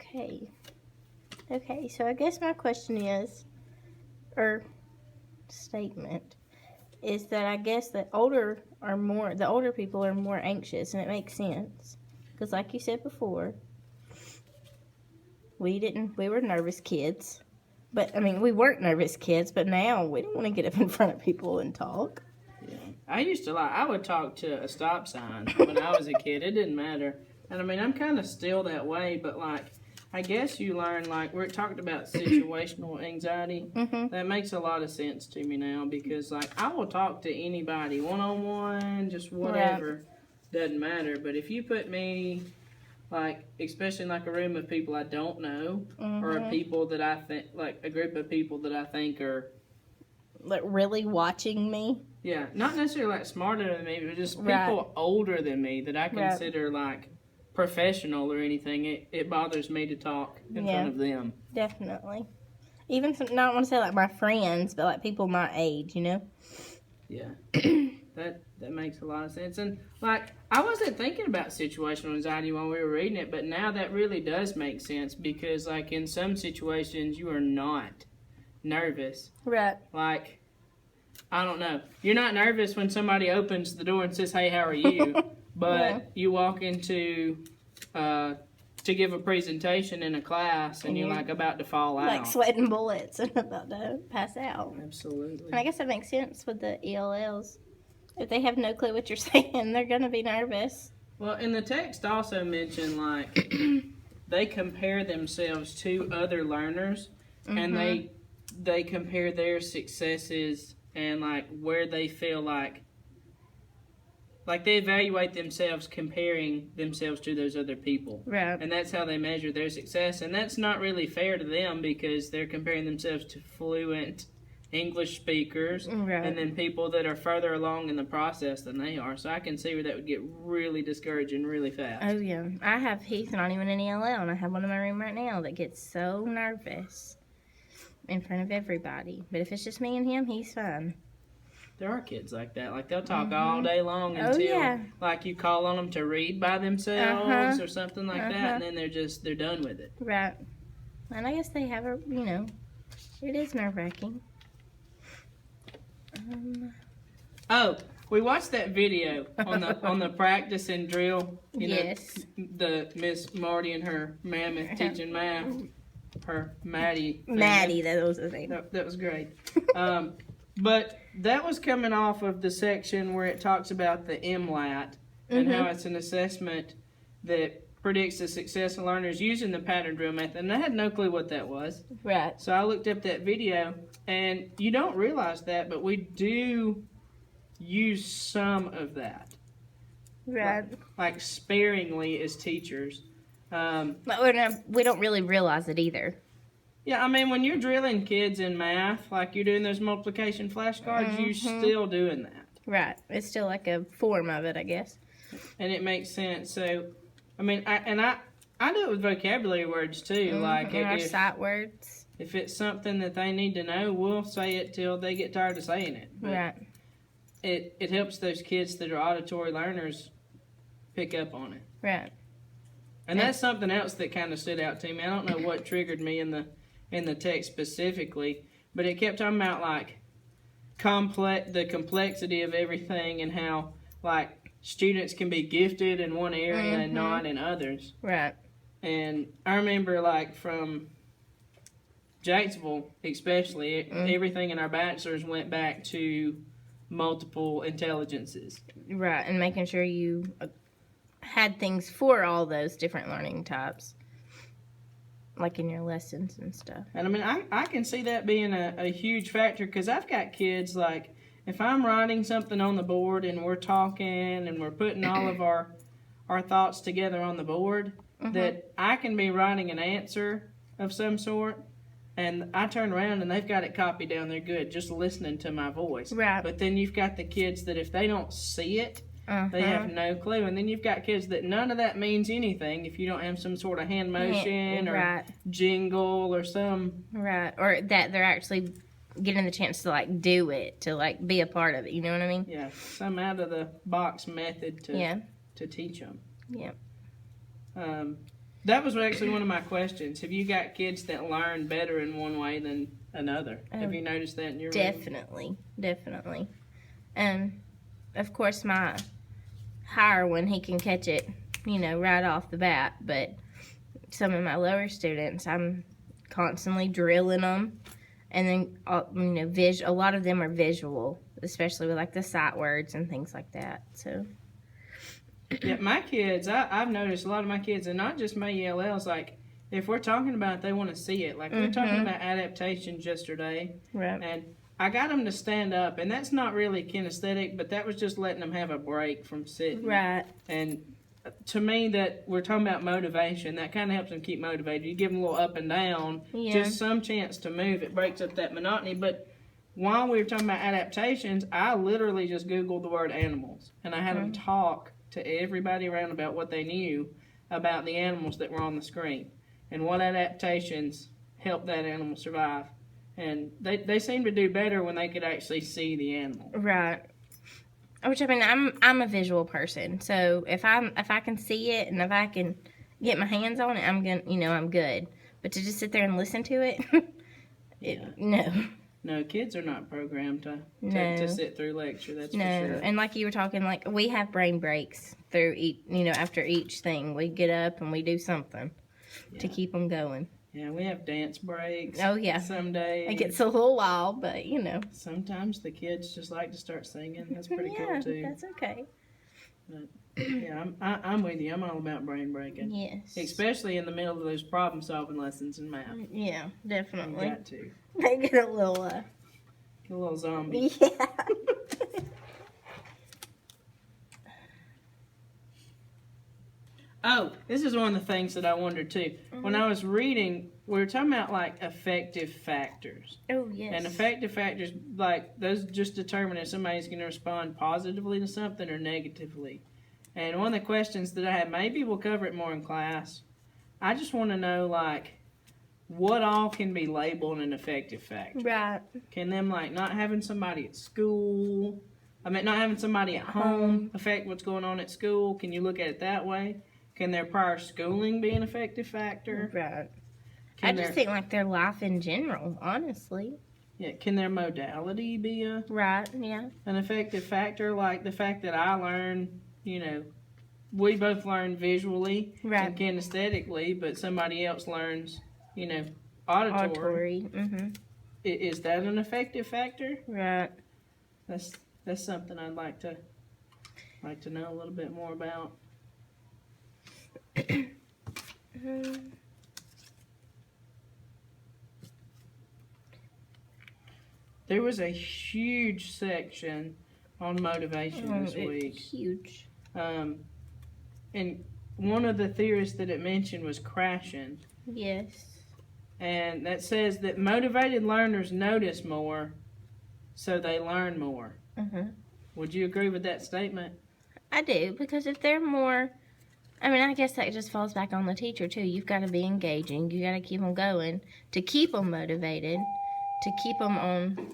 Okay. Okay, so I guess my question is, or statement, is that I guess the older people are more anxious, and it makes sense. Because like you said before, we were nervous kids. But, I mean, we weren't nervous kids, but now we don't want to get up in front of people and talk. Yeah. I would talk to a stop sign when I was a kid. It didn't matter. And I mean, I'm kind of still that way, but like, I guess you learn, like, we're talking about situational anxiety. Mm-hmm. That makes a lot of sense to me now because, like, I will talk to anybody one-on-one, just whatever. Right. Doesn't matter. But if you put me, like, especially in, like, a room of people I don't know, mm-hmm. or people that I think, like, a group of people that I think are, like, really watching me. Yeah, not necessarily, like, smarter than me, but just people right. older than me that I consider, like, professional or anything. It bothers me to talk in front of them. Definitely. Even, not want to say, like, my friends, but, like, people my age, you know? Yeah. That makes a lot of sense. And, like, I wasn't thinking about situational anxiety while we were reading it, but now that really does make sense because, like, in some situations, you are not nervous. Right. Like, I don't know. You're not nervous when somebody opens the door and says, "Hey, how are you?" But you walk into to give a presentation in a class and you're like about to fall out. Like sweating bullets and about to pass out. Absolutely. And I guess that makes sense with the ELLs. If they have no clue what you're saying, they're going to be nervous. Well, and the text also mentioned, like, they compare themselves to other learners and they compare their successes and, like, where they feel like they evaluate themselves comparing themselves to those other people. Right. And that's how they measure their success. And that's not really fair to them because they're comparing themselves to fluent English speakers and then people that are further along in the process than they are. So I can see where that would get really discouraging really fast. Oh, yeah. I have Heath not even an ELL, and I have one in my room right now that gets so nervous in front of everybody. But if it's just me and him, he's fine. There are kids like that. Like, they'll talk all day long until, like, you call on them to read by themselves or something like that, and then they're done with it. Right. And I guess they have it is nerve-wracking. We watched that video on the practice and drill. You know, the Miss Marty and her mammoth teaching math. Her Maddie. Maddie, that was the name. That was great. But that was coming off of the section where it talks about the MLAT and how it's an assessment that predicts the success of learners using the pattern drill method. And I had no clue what that was. Right. So I looked up that video, and you don't realize that, but we do use some of that. Right. Like sparingly as teachers. But we don't really realize it either. Yeah, I mean, when you're drilling kids in math, like you're doing those multiplication flashcards, you're still doing that. Right. It's still like a form of it, I guess. And it makes sense. So, I mean, I do it with vocabulary words, too. Like our sight words. If it's something that they need to know, we'll say it till they get tired of saying it. But right. It helps those kids that are auditory learners pick up on it. Right. And that's something else that kind of stood out to me. I don't know what triggered me in the text specifically, but it kept talking about, like, the complexity of everything and how, like, students can be gifted in one area and not in others. Right. And I remember, like, from Jacksonville especially, everything in our bachelor's went back to multiple intelligences. Right, and making sure you had things for all those different learning types. Like in your lessons and stuff. And I mean, I can see that being a huge factor because I've got kids, like, if I'm writing something on the board and we're talking and we're putting all of our thoughts together on the board, that I can be writing an answer of some sort and I turn around and they've got it copied down there good, just listening to my voice. Right. But then you've got the kids that if they don't see it, they have no clue. And then you've got kids that none of that means anything if you don't have some sort of hand motion or jingle or some... Right. Or that they're actually getting the chance to, like, do it, to, like, be a part of it. You know what I mean? Yeah. Some out-of-the-box method to teach them. Yeah. that was actually one of my questions. Have you got kids that learn better in one way than another? Have you noticed that in your room? Definitely. Of course, my higher one, he can catch it, right off the bat. But some of my lower students, I'm constantly drilling them. And then, a lot of them are visual, especially with like the sight words and things like that. So. Yeah, my kids, I've noticed a lot of my kids, and not just my ELLs, like, if we're talking about it, they want to see it. Like, we were talking about adaptations yesterday, Right. and I got them to stand up, and that's not really kinesthetic, but that was just letting them have a break from sitting. Right. And to me, that we're talking about motivation, that kind of helps them keep motivated. You give them a little up and down, just some chance to move. It breaks up that monotony. But while we were talking about adaptations, I literally just Googled the word animals, and I had them talk to everybody around about what they knew about the animals that were on the screen and what adaptations helped that animal survive. And they seem to do better when they could actually see the animal. Right. Which, I mean, I'm a visual person, so if I can see it and if I can get my hands on it, I'm good. But to just sit there and listen to it, no. No, kids are not programmed to sit through lecture. That's for sure. And like you were talking, like we have brain breaks through each, after each thing. We get up and we do something to keep them going. Yeah, we have dance breaks. Oh yeah. Some days. It gets a little wild, but Sometimes the kids just like to start singing. That's pretty cool too. That's okay. But, yeah, I'm with you. I'm all about brain breaking. Yes. Especially in the middle of those problem solving lessons in math. Yeah, definitely. You got to. They get a little zombie. Yeah. Oh, this is one of the things that I wondered too. When I was reading, we were talking about like effective factors. Oh, yes. And effective factors, like those just determine if somebody's going to respond positively to something or negatively. And one of the questions that I had, maybe we'll cover it more in class. I just want to know, like, what all can be labeled an effective factor? Right. Can them, like, not having somebody at school, not having somebody at home affect what's going on at school? Can you look at it that way? Can their prior schooling be an effective factor? Right. I just think, like, their life in general, honestly. Yeah, can their modality be an effective factor? Like the fact that I learn, we both learn visually and kinesthetically, but somebody else learns, auditory. Mm-hmm. Is that an effective factor? Right. That's something I'd like to know a little bit more about. There was a huge section on motivation this week. Huge. And one of the theorists that it mentioned was Krashen. Yes. And that says that motivated learners notice more, so they learn more. Mm-hmm. Would you agree with that statement? I do, because if they're more, I guess that just falls back on the teacher too. You've got to be engaging. You got to keep them going to keep them motivated, to keep them on